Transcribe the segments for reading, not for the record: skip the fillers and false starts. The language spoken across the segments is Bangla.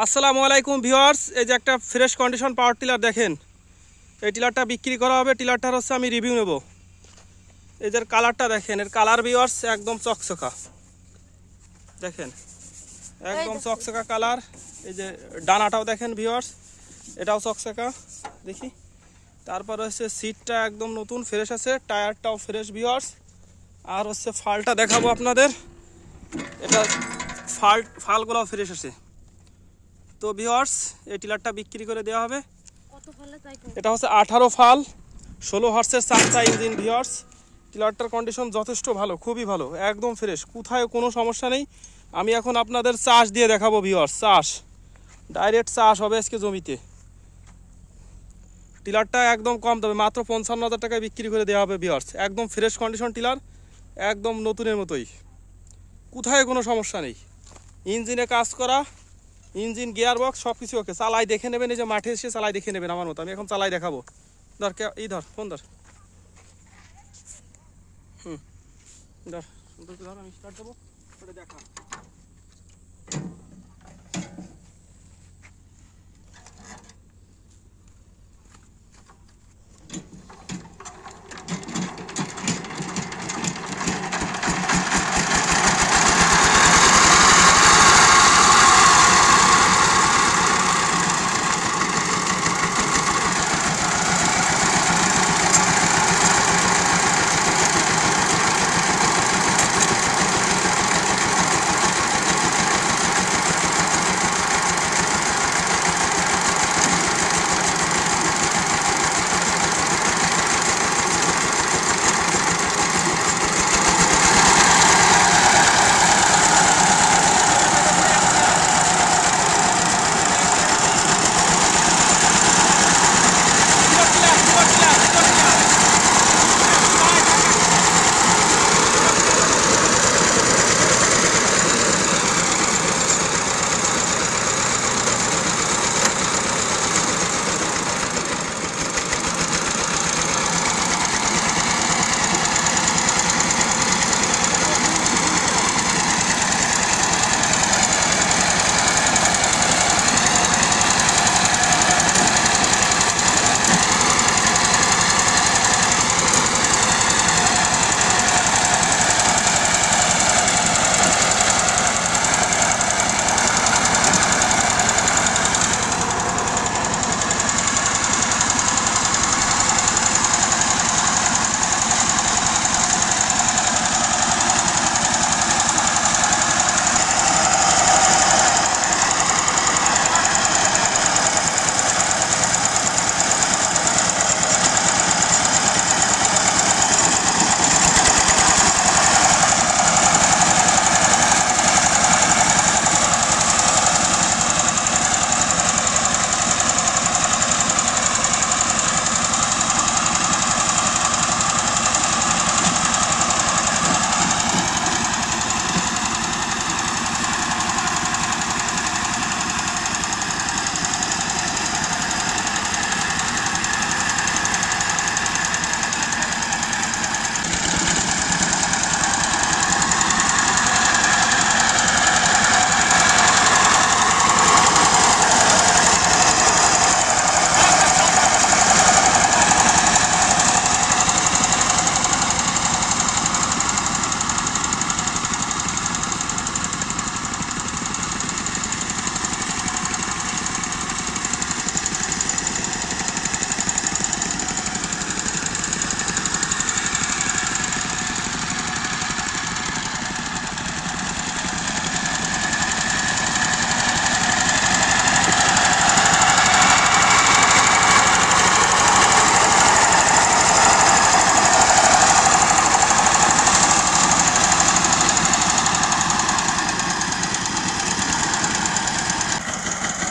আসসালামু আলাইকুম ভিউয়ার্স, এই যে একটা ফ্রেশ কন্ডিশন পাওয়ার টিলার দেখেন। এই টিলারটা বিক্রি করা হবে। টিলারটার হচ্ছে আমি রিভিউ নেব। এই যে কালারটা দেখেন, এর কালার ভিউয়ার্স একদম চকচকা দেখেন, একদম চকচকা কালার। এই যে ডানাটাও দেখেন ভিউয়ার্স, এটাও চকচকা দেখি। তারপর হচ্ছে সিটটা একদম নতুন ফ্রেশ আছে, টায়ারটাও ফ্রেশ ভিউয়ার্স। আর হচ্ছে ফালটা দেখাবো আপনাদের, এটা ফালগুলোও ফ্রেশ আছে। তো ভিউয়ার্স, এই টিলারটা বিক্রি করে দেওয়া হবে। এটা হচ্ছে 18 ফাল 16 হর্সের 4টা ইঞ্জিন ভিউয়ার্স। টিলারটার কন্ডিশন যথেষ্ট ভালো, খুবই ভালো, একদম ফ্রেশ, কোথায় কোনো সমস্যা নেই। আমি এখন আপনাদের চাষ দিয়ে দেখাবো ভিউয়ার্স। চাষ ডাইরেক্ট চাষ হবে আজকে জমিতে। টিলারটা একদম কম দামে মাত্র 55,000 টাকায় বিক্রি করে দেওয়া হবে ভিউয়ার্স। একদম ফ্রেশ কন্ডিশন টিলার, একদম নতুনের মতোই, কোথায় কোনো সমস্যা নেই। ইঞ্জিনে কাজ করা, ইঞ্জিন গিয়ার বক্স সব কিছু ওকে। চালাই দেখে নেবেন, এই যে মাঠে এসে চালাই দেখে নেবেন আমার মতো। আমি এখন চালাই দেখাবো। ধর এই ধর ফোন ধর, ধর ধর, আমি স্টার্ট দেবো, ওটা দেখা।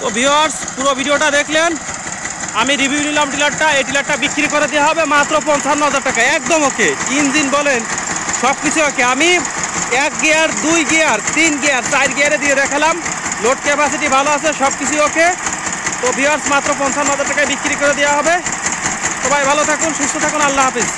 তো ভিউয়ার্স, পুরো ভিডিওটা দেখলেন, আমি রিভিউ নিলাম টিলারটা। এই টিলারটা বিক্রি করে দেওয়া হবে মাত্র 55,000 টাকা, একদম ওকে। ইঞ্জিন বলেন সব কিছু ওকে। আমি 1 গিয়ার 2 গিয়ার 3 গিয়ার 4 গিয়ারে দিয়ে দেখালাম, লোড ক্যাপাসিটি ভালো আছে, সব কিছু ওকে। তো ভিউয়ার্স, মাত্র 55,000 টাকায় বিক্রি করে দেওয়া হবে। সবাই ভালো থাকুন, সুস্থ থাকুন, আল্লাহ হাফিজ।